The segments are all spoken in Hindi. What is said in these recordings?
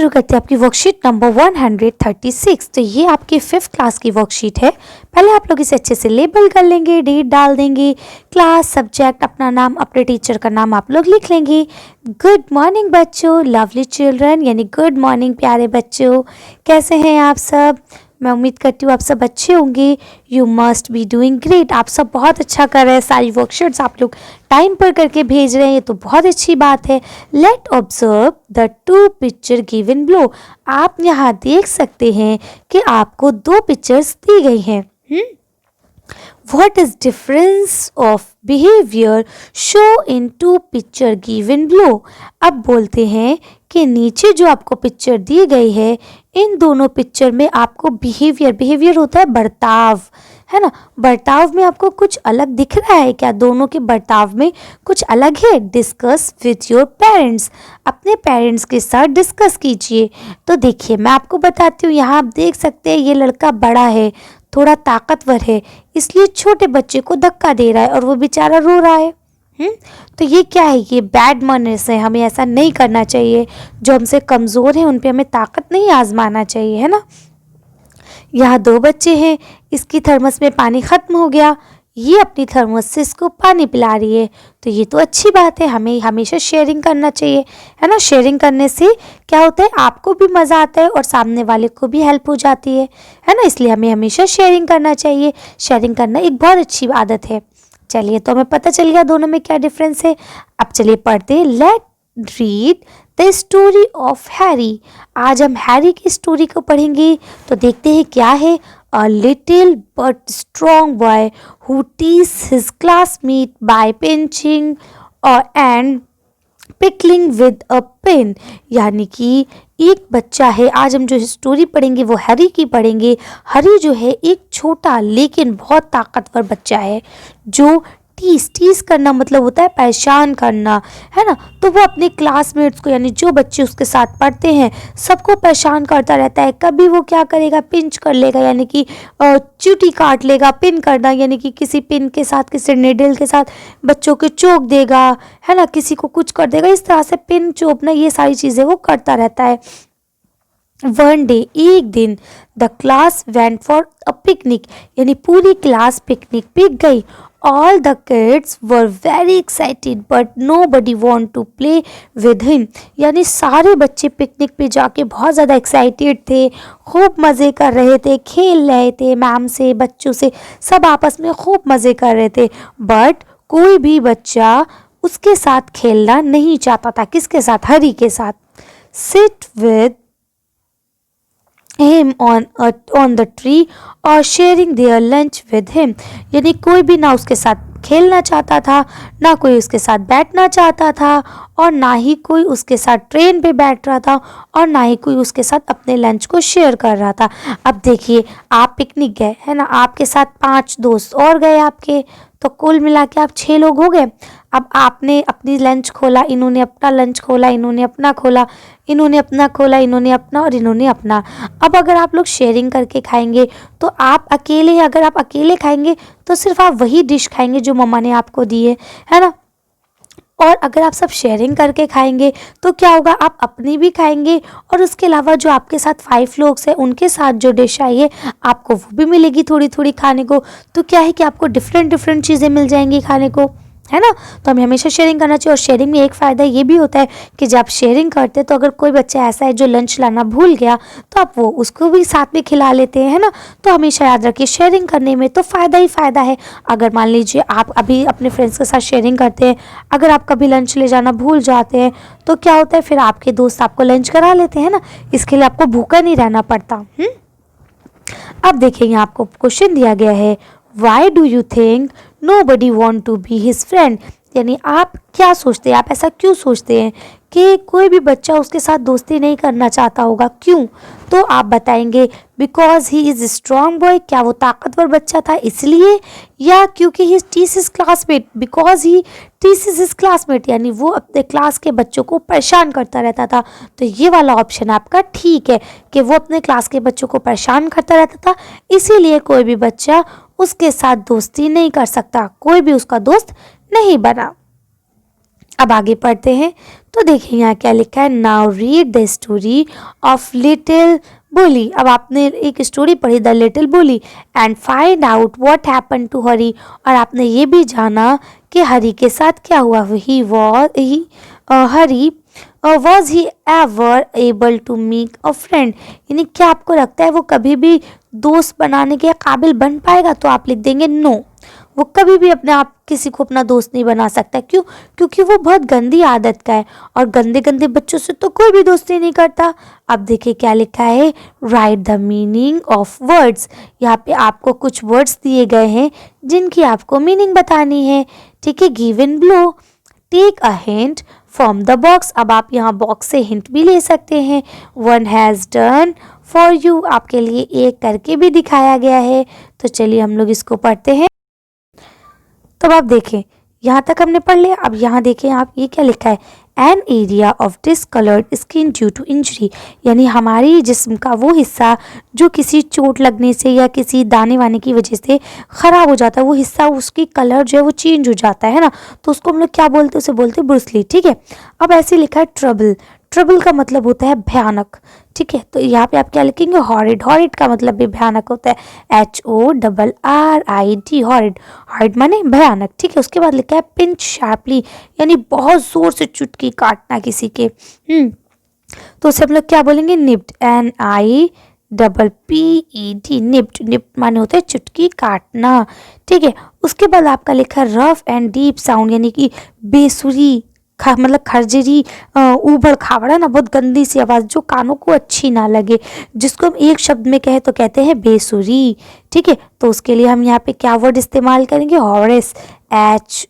शुरू करते हैं आपकी वर्कशीट नंबर 136। तो ये आपकी 5th क्लास की वर्कशीट है। पहले आप लोग इसे अच्छे से लेबल कर लेंगे, डेट डाल देंगे, क्लास, सब्जेक्ट, अपना नाम, अपने टीचर का नाम आप लोग लिख लेंगे। गुड मॉर्निंग बच्चों, लवली चिल्ड्रन, यानी गुड मॉर्निंग प्यारे बच्चों, कैसे हैं आप सब। मैं उम्मीद करती हूँ आप सब अच्छे होंगे। You must be doing great. आप सब बहुत अच्छा कर रहे हैं। सारी वर्कशीट्स आप लोग टाइम पर करके भेज रहे हैं, ये तो बहुत अच्छी बात है। Let observe the 2 picture given below. आप यहाँ देख सकते हैं कि आपको 2 पिक्चर्स दी गई हैं। What is difference of behavior show in 2 picture given below? अब बोलते हैं कि नीचे जो आपको पिक्चर दी गई है, इन दोनों पिक्चर में आपको बिहेवियर होता है बर्ताव, है ना। बर्ताव में आपको कुछ अलग दिख रहा है क्या? दोनों के बर्ताव में कुछ अलग है। Discuss with your parents. अपने पेरेंट्स के साथ डिस्कस कीजिए। तो देखिए मैं आपको बताती हूँ, यहाँ आप देख सकते हैं ये लड़का बड़ा है, थोड़ा ताकतवर है, इसलिए छोटे बच्चे को धक्का दे रहा है और वो बेचारा रो रहा है। तो ये क्या है? ये बैड मैनर्स है। हमें ऐसा नहीं करना चाहिए। जो हमसे कमज़ोर हैं उन पे हमें ताकत नहीं आजमाना चाहिए, है ना। यहाँ 2 बच्चे हैं, इसकी थर्मस में पानी ख़त्म हो गया, ये अपनी थर्मस से इसको पानी पिला रही है। तो ये तो अच्छी बात है, हमें हमेशा शेयरिंग करना चाहिए, है ना। शेयरिंग करने से क्या होता है, आपको भी मज़ा आता है और सामने वाले को भी हेल्प हो जाती है ना। इसलिए हमें हमेशा शेयरिंग करना चाहिए। शेयरिंग करना एक बहुत अच्छी आदत है। चलिए, तो हमें पता चल गया दोनों में क्या डिफरेंस है। अब चलिए पढ़ते हैं। Let read the story of Harry. आज हम हैरी की स्टोरी को पढ़ेंगे। तो देखते हैं क्या है। A little but strong boy who teased his classmate by pinching and pickling with a pin। यानी कि एक बच्चा है, आज हम जो स्टोरी पढ़ेंगे वो हैरी की पढ़ेंगे। हैरी जो है एक छोटा लेकिन बहुत ताकतवर बच्चा है, जो टीस करना मतलब होता है परेशान करना, है ना। तो वो अपने क्लासमेट्स को, यानी जो बच्चे उसके साथ पढ़ते हैं, सबको परेशान करता रहता है। कभी वो क्या करेगा, पिंच कर लेगा, यानी कि चींटी काट लेगा। पिन करना यानी कि किसी पिन के साथ, किसी निडल के साथ बच्चों के चोक देगा, है ना, किसी को कुछ कर देगा। इस तरह से पिन चोपना, ये सारी चीज़ें वो करता रहता है। वन डे, एक दिन, the class went for a picnic, यानी पूरी क्लास पिकनिक पे गई। All the kids were very excited but nobody want to play with him। यानी सारे बच्चे पिकनिक पे जाके बहुत ज़्यादा एक्साइटेड थे, खूब मज़े कर रहे थे, खेल रहे थे, मैम से, बच्चों से, सब आपस में खूब मज़े कर रहे थे। बट कोई भी बच्चा उसके साथ खेलना नहीं चाहता था। किसके साथ? हैरी के साथ। Sit with him on the tree और sharing their lunch with him। यानी कोई भी ना उसके साथ खेलना चाहता था, ना कोई उसके साथ बैठना चाहता था, और ना ही कोई उसके साथ ट्रेन पे बैठ रहा था, और ना ही कोई उसके साथ अपने लंच को शेयर कर रहा था। अब देखिए, आप पिकनिक गए, है ना, आपके साथ 5 दोस्त और गए आपके, तो कुल मिला के आप 6 लोग हो गए। अब आपने अपनी लंच खोला, इन्होंने अपना लंच खोला, इन्होंने अपना खोला, इन्होंने अपना खोला, इन्होंने अपना, और इन्होंने अपना। अब अगर आप लोग शेयरिंग करके खाएंगे तो आप अकेले, अगर आप अकेले खाएंगे तो सिर्फ आप वही डिश खाएंगे जो मम्मा ने आपको दी है ना। और अगर आप सब शेयरिंग करके खाएंगे तो क्या होगा, आप अपनी भी खाएंगे और उसके अलावा जो आपके साथ 5 लोग हैं उनके साथ जो डिश आई है आपको वो भी मिलेगी थोड़ी थोड़ी खाने को। तो क्या है कि आपको डिफरेंट चीज़ें मिल जाएंगी खाने को, है ना। तो हमें हमेशा शेयरिंग करना चाहिए। और शेयरिंग में एक फ़ायदा ये भी होता है कि जब आप शेयरिंग करते हैं तो अगर कोई बच्चा ऐसा है जो लंच लाना भूल गया तो आप वो उसको भी साथ में खिला लेते हैं, है ना। तो हमेशा याद रखिए, शेयरिंग करने में तो फ़ायदा ही फ़ायदा है। अगर मान लीजिए आप अभी अपने फ्रेंड्स के साथ शेयरिंग करते हैं, अगर आप कभी लंच ले जाना भूल जाते हैं तो क्या होता है, फिर आपके दोस्त आपको लंच करा लेते हैं ना। इसके लिए आपको भूखा नहीं रहना पड़ता। अब देखिए, यहाँ आपको क्वेश्चन दिया गया है, why do you think nobody want to be his friend। यानी आप क्या सोचते हैं, आप ऐसा क्यों सोचते हैं कि कोई भी बच्चा उसके साथ दोस्ती नहीं करना चाहता होगा, क्यों? तो आप बताएंगे because he is strong boy, क्या वो ताकतवर बच्चा था इसलिए, या क्योंकि ही टीस हिज क्लासमेट, बिकॉज ही टीस हिज क्लासमेट, यानी वो अपने क्लास के बच्चों को परेशान करता रहता था। तो ये वाला ऑप्शन आपका ठीक है कि वो अपने क्लास के बच्चों को परेशान करता रहता था, इसीलिए कोई भी बच्चा उसके साथ दोस्ती नहीं कर सकता, कोई भी उसका दोस्त नहीं बना। अब आगे पढ़ते हैं। तो देखिए यहाँ क्या लिखा है, now read the story of little bully. अब आपने एक स्टोरी पढ़ी, the little bully, and find out what happen to Hari. और आपने ये भी जाना कि हरी के साथ क्या हुआ। Hari was he ever able to make a friend, यानी क्या आपको लगता है वो कभी भी दोस्त बनाने के काबिल बन पाएगा। तो आप लिख देंगे नो, वो कभी भी अपने आप किसी को अपना दोस्त नहीं बना सकता। क्यों? क्योंकि वो बहुत गंदी आदत का है और गंदे गंदे बच्चों से तो कोई भी दोस्ती नहीं करता। अब देखिए क्या लिखा है, right the meaning of words. यहाँ पे आपको कुछ वर्ड्स दिए गए हैं जिनकी आपको मीनिंग बतानी है। ठीक है, given below, take a hint from the box. अब आप यहाँ बॉक्स से हिंट भी ले सकते हैं। One has done for you, आपके लिए एक करके भी दिखाया गया है। तो चलिए हम लोग इसको पढ़ते हैं। तो आप देखें यहाँ तक हमने पढ़ लिया। अब यहाँ देखें आप, ये क्या लिखा है, an area of discoloured skin due to injury, यानी हमारी जिस्म का वो हिस्सा जो किसी चोट लगने से या किसी दाने वाने की वजह से ख़राब हो जाता है, वो हिस्सा उसकी कलर जो है वो चेंज हो जाता है ना, तो उसको हम लोग क्या बोलते हैं, उसे बोलते हैं ब्रुसली। ठीक है, अब ऐसे लिखा है ट्रबल। ट्रबल का मतलब होता है भयानक। ठीक है, तो यहाँ पे आप क्या लिखेंगे, हॉरिड। हॉरिड का मतलब भी भयानक होता है, HORRID, हॉरिड। हॉरिड माने भयानक। ठीक है, उसके बाद लिखा है पिंच शार्पली, यानी बहुत जोर से चुटकी काटना किसी के। तो उसे हम लोग क्या बोलेंगे, निप्ड, NIPPED, निप्ड। निप्ड माने होता है चुटकी काटना। ठीक है, उसके बाद आपका लिखा है रफ एंड डीप साउंड, यानी कि बेसुरी, मतलब खरजरी, ऊबड़ खाबड़, ना बहुत गंदी सी आवाज़ जो कानों को अच्छी ना लगे, जिसको हम एक शब्द में कहें तो कहते हैं बेसुरी। ठीक है, तो उसके लिए हम यहाँ पे क्या वर्ड इस्तेमाल करेंगे, हॉरेस, HOARSE,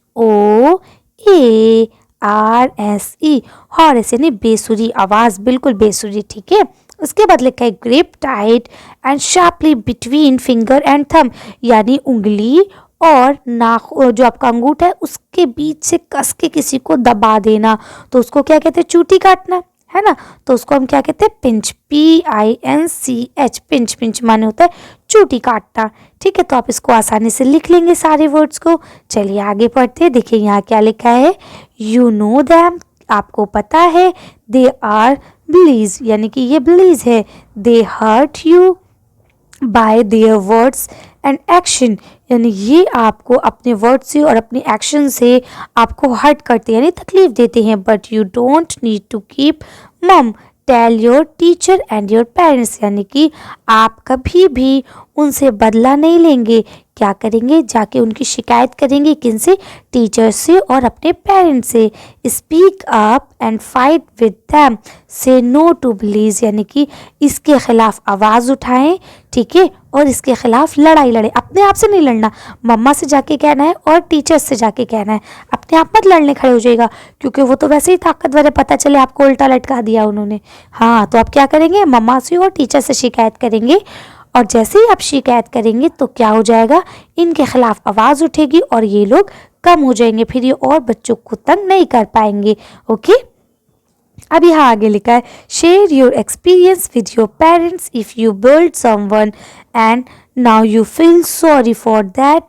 हॉरेस, यानी बेसुरी आवाज़, बिल्कुल बेसुरी। ठीक है, उसके बाद लिखा है grip tight and sharply between finger and thumb, यानी उंगली और नाखून जो आपका अंगूठा है उसके बीच से कस के किसी को दबा देना, तो उसको क्या कहते हैं, चूटी काटना, है ना। तो उसको हम क्या कहते हैं, पिंच, PINCH, पिंच। पिंच माने होता है चूटी काटना। ठीक है, तो आप इसको आसानी से लिख लेंगे सारे वर्ड्स को। चलिए आगे पढ़ते हैं। देखिए यहाँ क्या लिखा है, यू नो दैम, आपको पता है, दे आर ब्लीज, यानी कि ये ब्लीज है, they hurt you by their words and action, यानी ये आपको अपने वर्ड से और अपने एक्शन से आपको हर्ट करते हैं, यानी तकलीफ देते हैं। But you don't need to keep mum, tell your teacher and your parents, यानी कि आप कभी भी उनसे बदला नहीं लेंगे। क्या करेंगे, जाके उनकी शिकायत करेंगे, किनसे, टीचर से और अपने पेरेंट्स से। Speak up and fight with them, से नो टू बुलीज, यानी कि इसके खिलाफ आवाज़ उठाएं। ठीक है, और इसके खिलाफ लड़ाई लड़े, अपने आप से नहीं लड़ना, मम्मा से जाके कहना है और टीचर्स से जाके कहना है, अपने आप मत लड़ने खड़े हो जाएगा, क्योंकि वो तो वैसे ही ताकतवर है, पता चले आपको उल्टा लटका दिया उन्होंने। हाँ, तो आप क्या करेंगे, मम्मा से और टीचर से शिकायत करेंगे, और जैसे ही आप शिकायत करेंगे तो क्या हो जाएगा, इनके खिलाफ आवाज़ उठेगी और ये लोग कम हो जाएंगे, फिर ये और बच्चों को तंग नहीं कर पाएंगे। ओके, अब यहाँ आगे लिखा है, share your experience with your parents if you build someone and now you feel sorry for that,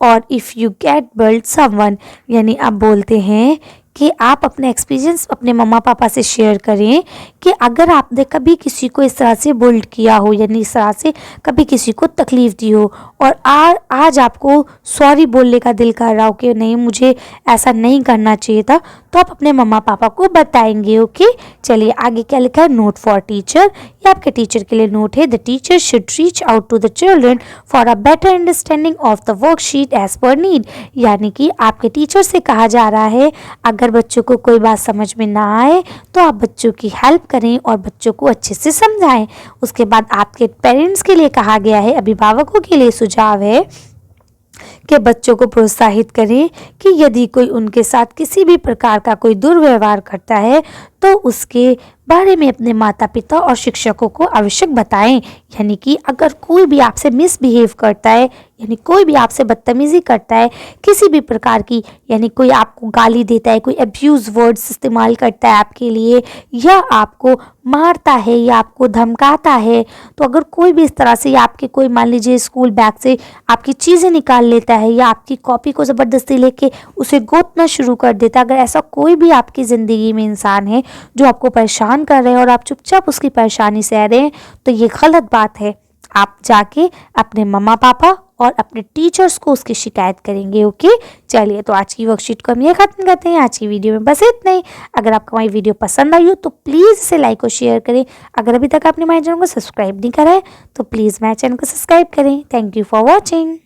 और if you get build someone, यानी आप बोलते हैं कि आप अपने एक्सपीरियंस अपने मम्मा पापा से शेयर करें कि अगर आपने कभी किसी को इस तरह से बिल्ड किया हो, यानी इस तरह से कभी किसी को तकलीफ़ दी हो, और आज आपको सॉरी बोलने का दिल कर रहा हो कि नहीं मुझे ऐसा नहीं करना चाहिए था, तो आप अपने मम्मा पापा को बताएंगे। ओके, चलिए आगे क्या लिखा है, नोट फॉर टीचर, ये आपके टीचर के लिए नोट है, the teacher should reach out to the children for a better understanding of the worksheet as per need, यानी कि आपके टीचर से कहा जा रहा है अगर बच्चों को कोई बात समझ में ना आए तो आप बच्चों की हेल्प करें और बच्चों को अच्छे से समझाएं। उसके बाद आपके पेरेंट्स के लिए कहा गया है, अभिभावकों के लिए सुझाव है कि बच्चों को प्रोत्साहित करें कि यदि कोई उनके साथ किसी भी प्रकार का कोई दुर्व्यवहार करता है तो तो उसके बारे में अपने माता पिता और शिक्षकों को आवश्यक बताएं। यानी कि अगर कोई भी आपसे मिसबिहेव करता है, यानी कोई भी आपसे बदतमीजी करता है किसी भी प्रकार की, यानी कोई आपको गाली देता है, कोई अब्यूज़ वर्ड्स इस्तेमाल करता है आपके लिए, या आपको मारता है या आपको धमकाता है, तो अगर कोई भी इस तरह से, या आपके कोई मान लीजिए स्कूल बैग से आपकी चीज़ें निकाल लेता है या आपकी कॉपी को ज़बरदस्ती लेके उसे गोतना शुरू कर देता है, अगर ऐसा कोई भी आपकी ज़िंदगी में इंसान है जो आपको परेशान कर रहे हैं और आप चुपचाप उसकी परेशानी सह रहे हैं, तो ये गलत बात है। आप जाके अपने मम्मा पापा और अपने टीचर्स को उसकी शिकायत करेंगे। ओके, चलिए तो आज की वर्कशीट को हम ये खत्म करते हैं। आज की वीडियो में बस इतना ही। अगर आपको हमारी वीडियो पसंद आई हो तो प्लीज़ इसे लाइक और शेयर करें। अगर अभी तक आपने हमारे चैनल को सब्सक्राइब नहीं करा है तो प्लीज़ हमारे चैनल को सब्सक्राइब करें। Thank you for watching.